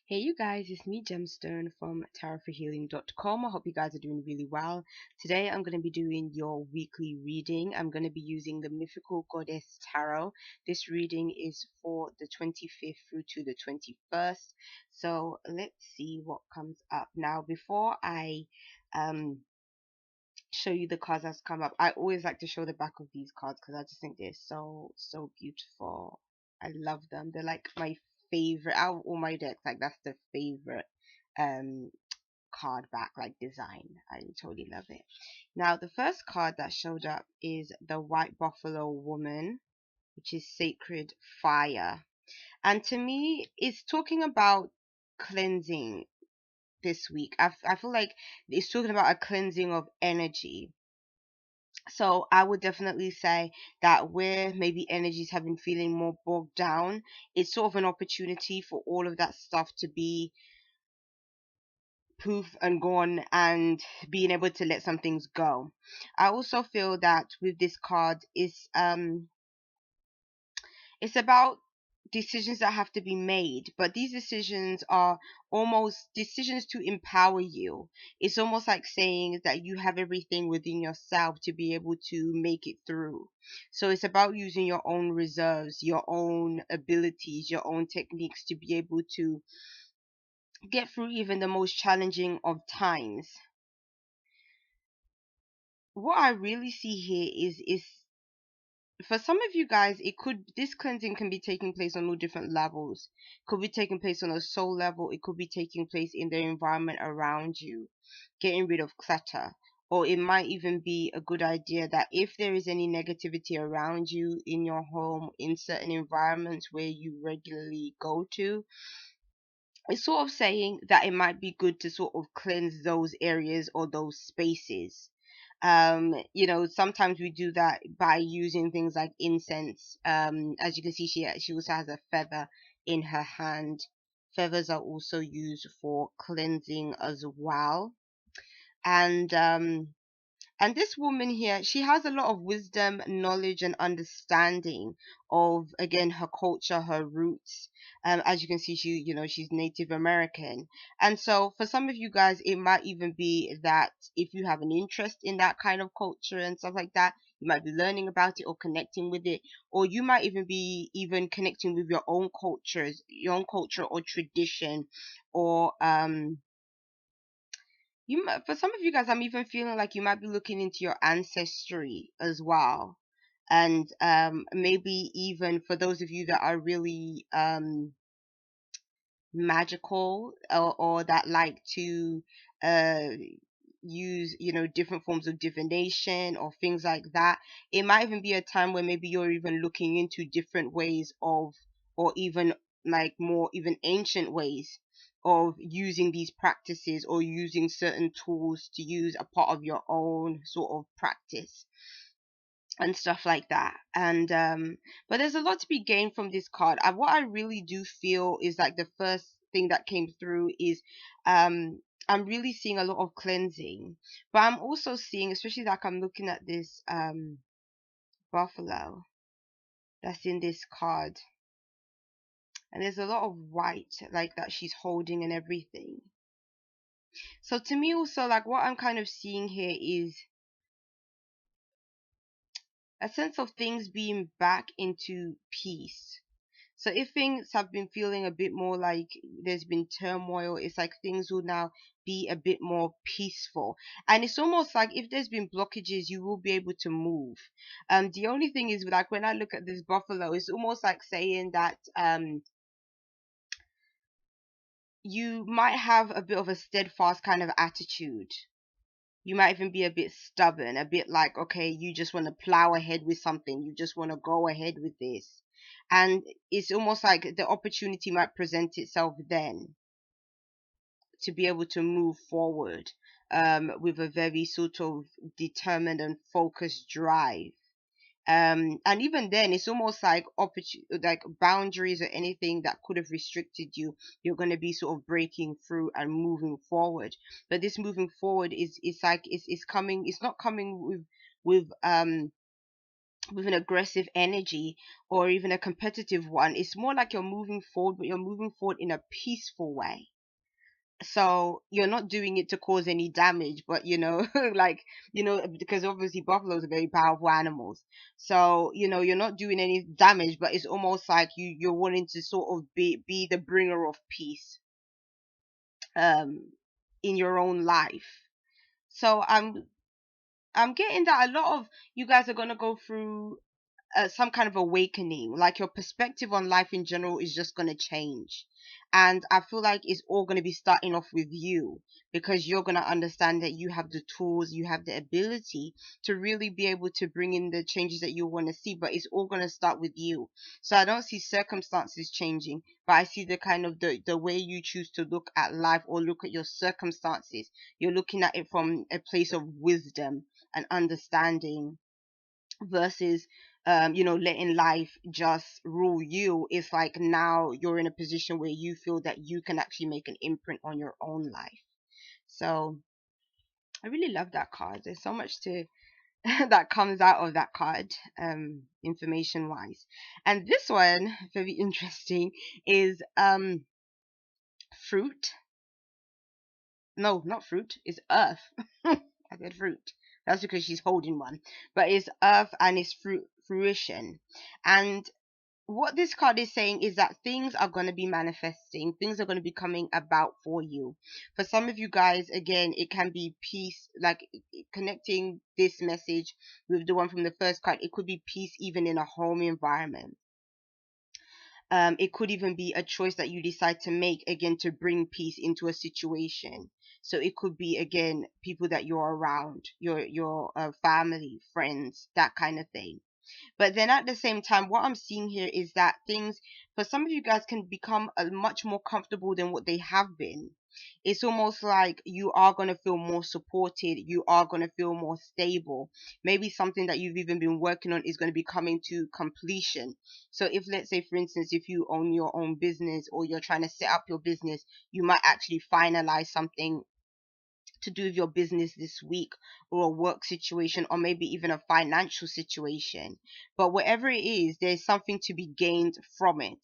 Hey you guys, it's me Gemstone from tarotforhealing.com. I hope you guys are doing really well. Today I'm going to be doing your weekly reading. I'm going to be using the Mythical Goddess Tarot. This reading is for the 25th through to the 21st. So let's see what comes up. Now before I um show you the cards that's come up, I always like to show the back of these cards because I just think they're so beautiful. I love them. They're like my favorite out of all my decks. Like that's the favorite um card back like design. I totally love it. Now the first card that showed up is the White Buffalo Woman, which is Sacred Fire. And to me, it's talking about cleansing this week. I feel like it's talking about a cleansing of energy. So I would definitely say that where maybe energies have been feeling more bogged down, it's sort of an opportunity for all of that stuff to be poof and gone and being able to let some things go. I also feel that with this card it's about decisions that have to be made, but these decisions are almost decisions to empower you. It's almost like saying that you have everything within yourself to be able to make it through. So it's about using your own reserves, your own abilities, your own techniques to be able to get through even the most challenging of times. What I really see here is for some of you guys, it could this cleansing can be taking place on all different levels. Could be taking place on a soul level, it could be taking place in the environment around you, getting rid of clutter. Or it might even be a good idea that if there is any negativity around you in your home, in certain environments where you regularly go to, it's sort of saying that it might be good to sort of cleanse those areas or those spaces. Sometimes we do that by using things like incense. As you can see, she also has a feather in her hand. Feathers are also used for cleansing as well. And this woman here, she has a lot of wisdom, knowledge, and understanding of, again, her culture, her roots. As you can see, she's Native American. And so for some of you guys, it might even be that if you have an interest in that kind of culture and stuff like that, you might be learning about it or connecting with it, or you might even be even connecting with your own culture or tradition, or for some of you guys, I'm even feeling like you might be looking into your ancestry as well. And maybe even for those of you that are really magical, or that like to uh use different forms of divination or things like that, it might even be a time where maybe you're even looking into different ways of, or even like more even ancient ways of using these practices, or using certain tools to use a part of your own sort of practice and stuff like that. And but there's a lot to be gained from this card. What I really do feel is like the first thing that came through is um I'm really seeing a lot of cleansing, but I'm also seeing, especially like I'm looking at this buffalo that's in this card, and there's a lot of white like that she's holding and everything. So to me also, like, what I'm kind of seeing here is a sense of things being back into peace. So if things have been feeling a bit more like there's been turmoil, it's like things will now be a bit more peaceful. And it's almost like if there's been blockages, you will be able to move. The only thing is, like, when I look at this buffalo, it's almost like saying that you might have a bit of a steadfast kind of attitude. You might even be a bit stubborn, a bit like, okay, you just want to plow ahead with something, you just want to go ahead with this. And it's almost like the opportunity might present itself then to be able to move forward with a very sort of determined and focused drive. And even then, it's almost like like boundaries or anything that could have restricted you, you're going to be sort of breaking through and moving forward. But this moving forward is like it's coming, it's not coming with with an aggressive energy or even a competitive one. It's more like you're moving forward, but you're moving forward in a peaceful way. So you're not doing it to cause any damage, but like, because obviously buffaloes are very powerful animals. So, you're not doing any damage, but it's almost like you're wanting to sort of be the bringer of peace um in your own life. So I'm getting that a lot of you guys are gonna go through some kind of awakening. Like your perspective on life in general is just going to change. And I feel like it's all going to be starting off with you, because you're going to understand that you have the tools, you have the ability to really be able to bring in the changes that you want to see. But it's all going to start with you. So I don't see circumstances changing, but I see the kind of the way you choose to look at life or look at your circumstances. You're looking at it from a place of wisdom and understanding versus letting life just rule you. It's like now you're in a position where you feel that you can actually make an imprint on your own life. So I really love that card. There's so much to that comes out of that card, information wise. And this one, very interesting, is fruit. No, not fruit, it's earth. I said fruit. That's because she's holding one. But it's earth and it's fruition. And what this card is saying is that things are going to be manifesting, things are going to be coming about for you. For some of you guys, again, it can be peace, like connecting this message with the one from the first card. It could be peace even in a home environment. It could even be a choice that you decide to make, again, to bring peace into a situation. So it could be, again, people that you're around, your family, friends, that kind of thing. But then at the same time, what I'm seeing here is that things for some of you guys can become much more comfortable than what they have been. It's almost like you are going to feel more supported, you are going to feel more stable. Maybe something that you've even been working on is going to be coming to completion. So if, let's say, for instance, if you own your own business or you're trying to set up your business, you might actually finalize something to do with your business this week, or a work situation, or maybe even a financial situation. But whatever it is, there's something to be gained from it.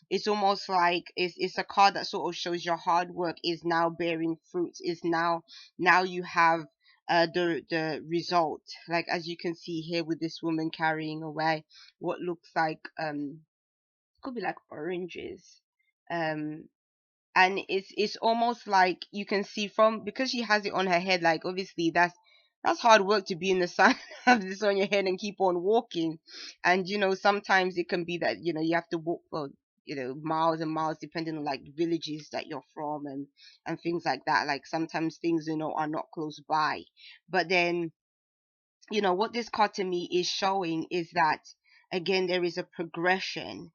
It's almost like it's a card that sort of shows your hard work is now bearing fruits, is now you have the result. Like as you can see here with this woman carrying away what looks like could be like oranges. um and it's almost like you can see from, because she has it on her head, like obviously that's hard work to be in the sun, have this on your head and keep on walking. And sometimes it can be that you have to walk for miles and miles, depending on like villages that you're from, and things like that. Like sometimes things are not close by. But then what this card to me is showing is that, again, there is a progression.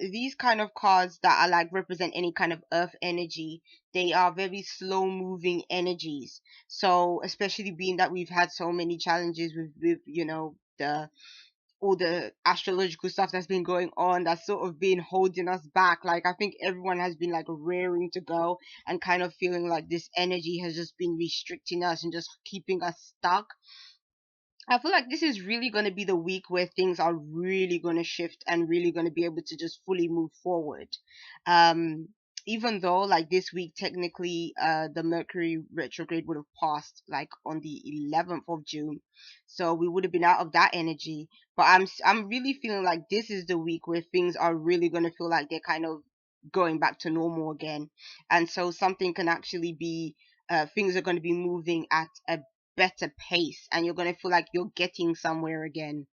These kind of cards that are like represent any kind of earth energy, they are very slow moving energies. So especially being that we've had so many challenges with the all the astrological stuff that's been going on, that's sort of been holding us back. Like I think everyone has been like raring to go and kind of feeling like this energy has just been restricting us and just keeping us stuck. I feel like this is really going to be the week where things are really going to shift and really going to be able to just fully move forward. Um, Even though like this week technically the Mercury retrograde would have passed like on the 11th of June. So we would have been out of that energy, but I'm really feeling like this is the week where things are really going to feel like they're kind of going back to normal again. And so something can actually be things are going to be moving at a better pace, and you're going to feel like you're getting somewhere again.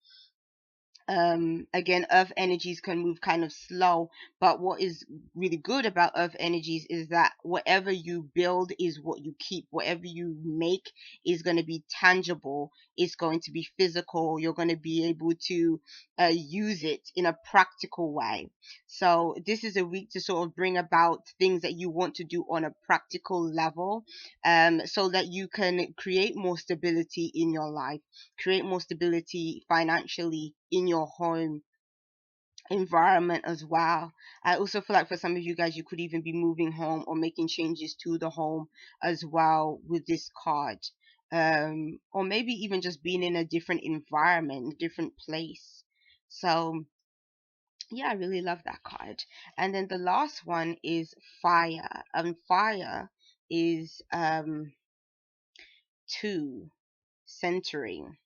Again, earth energies can move kind of slow, but what is really good about earth energies is that whatever you build is what you keep. Whatever you make is going to be tangible, it's going to be physical, you're going to be able to use it in a practical way. So this is a week to sort of bring about things that you want to do on a practical level, so that you can create more stability in your life, create more stability financially in your home environment as well. I also feel like for some of you guys, you could even be moving home or making changes to the home as well with this card. or maybe even just being in a different environment, a different place. So yeah, I really love that card. And then the last one is fire. And fire is two, centering.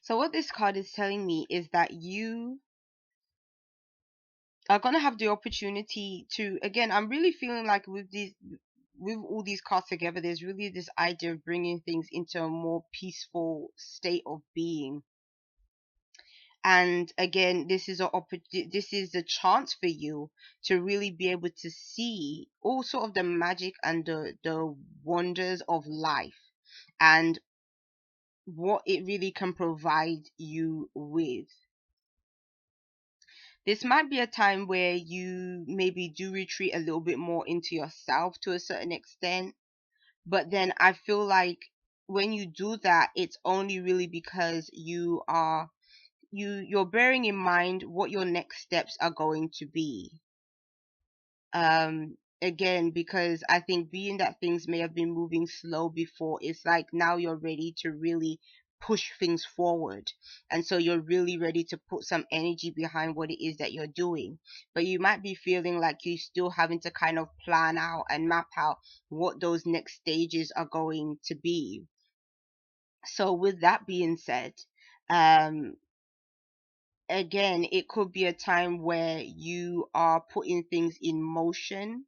So what this card is telling me is that you are going to have the opportunity to, again, I'm really feeling like with all these cards together, there's really this idea of bringing things into a more peaceful state of being. And again, this is a chance for you to really be able to see all sort of the magic and the wonders of life, and what it really can provide you with. This might be a time where you maybe do retreat a little bit more into yourself to a certain extent, but then I feel like when you do that, it's only really because you're bearing in mind what your next steps are going to be. Again, because I think being that things may have been moving slow before, it's like now you're ready to really push things forward, and so you're really ready to put some energy behind what it is that you're doing. But you might be feeling like you still having to kind of plan out and map out what those next stages are going to be. So with that being said, um again, it could be a time where you are putting things in motion,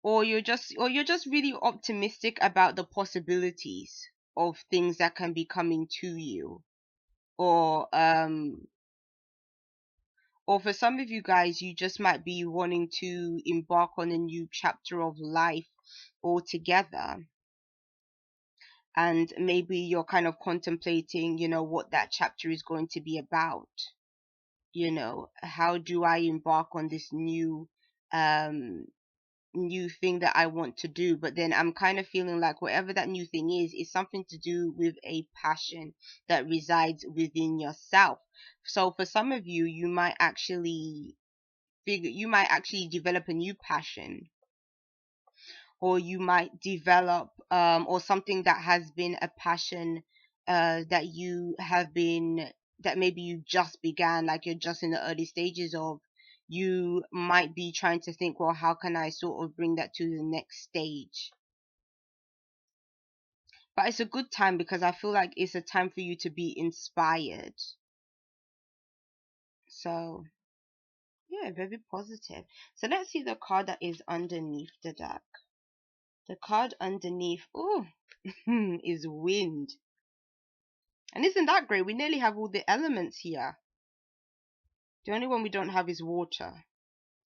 or you're just really optimistic about the possibilities of things that can be coming to you. Or um or for some of you guys, you just might be wanting to embark on a new chapter of life altogether, and maybe you're kind of contemplating, what that chapter is going to be about. How do I embark on this um new thing that I want to do? But then I'm kind of feeling like whatever that new thing is something to do with a passion that resides within yourself. So for some of you, you might actually develop a new passion, or you might develop or something that has been a passion that you have been that maybe you just began, like you're just in the early stages of. You might be trying to think, well, how can I sort of bring that to the next stage? But it's a good time because I feel like it's a time for you to be inspired. So yeah, very positive. So let's see the card that is underneath the deck. The card underneath, oh, is wind. And isn't that great? We nearly have all the elements here. The only one we don't have is water.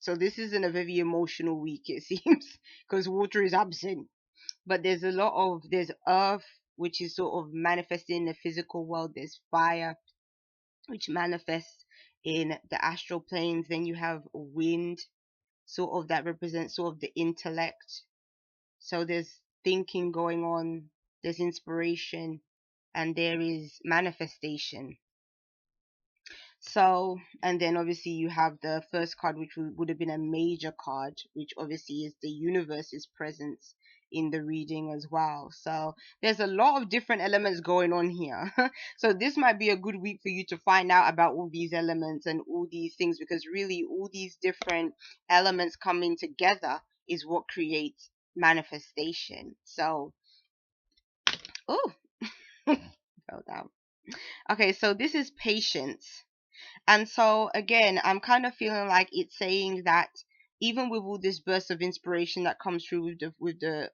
So this isn't a very emotional week, it seems, because water is absent. But there's earth, which is sort of manifesting in the physical world. There's fire, which manifests in the astral planes. Then you have wind, sort of that represents sort of the intellect. So there's thinking going on, there's inspiration, and there is manifestation. So, and then obviously you have the first card, which would have been a major card, which obviously is the universe's presence in the reading as well. So there's a lot of different elements going on here. So this might be a good week for you to find out about all these elements and all these things, because really all these different elements coming together is what creates manifestation. So, oh, fell down. Okay, so this is patience. And so again, I'm kind of feeling like it's saying that even with all this burst of inspiration that comes through with the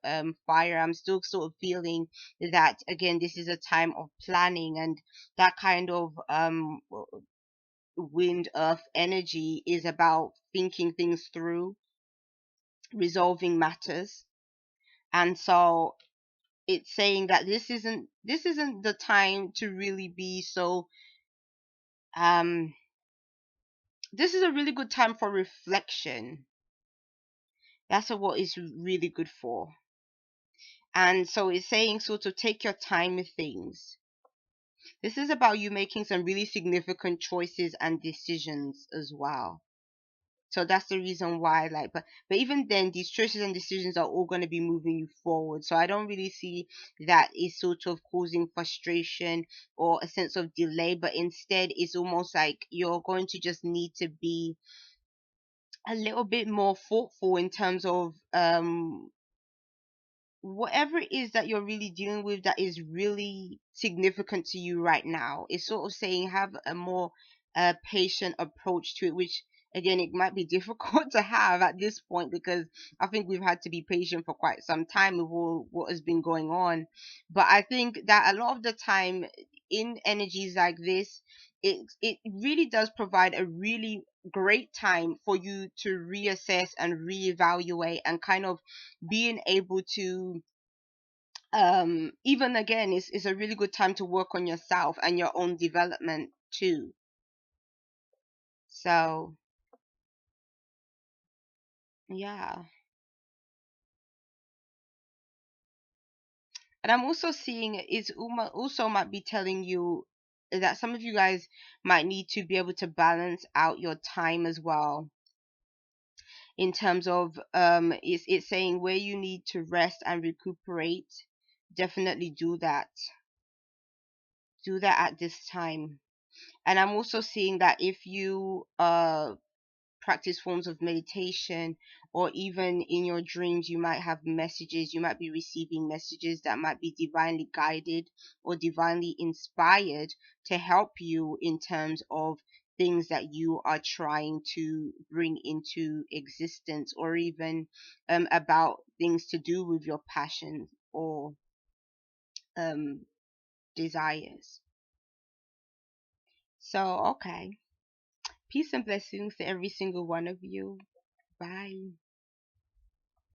fire, I'm still sort of feeling that again, this is a time of planning, and that kind of wind earth energy is about thinking things through, resolving matters. And so it's saying that this isn't the time to really be so um this is a really good time for reflection. That's what it's really good for. And so it's saying sort of take your time with things. This is about you making some really significant choices and decisions as well. So that's the reason why, like, but even then, these choices and decisions are all going to be moving you forward. So I don't really see that is sort of causing frustration or a sense of delay, but instead it's almost like you're going to just need to be a little bit more thoughtful in terms of whatever it is that you're really dealing with that is really significant to you right now. It's sort of saying have a more patient approach to it, which again it might be difficult to have at this point because I think we've had to be patient for quite some time with all what has been going on. But I think that a lot of the time in energies like this, it really does provide a really great time for you to reassess and reevaluate and kind of being able to even again is a really good time to work on yourself and your own development too. So yeah. And I'm also seeing is also might be telling you that some of you guys might need to be able to balance out your time as well, in terms of it's saying where you need to rest and recuperate, definitely do that at this time. And I'm also seeing that if you practice forms of meditation, or even in your dreams you might have messages, you might be receiving messages that might be divinely guided or divinely inspired to help you in terms of things that you are trying to bring into existence, or even about things to do with your passions or um, desires. So okay, peace and blessings to every single one of you. Bye.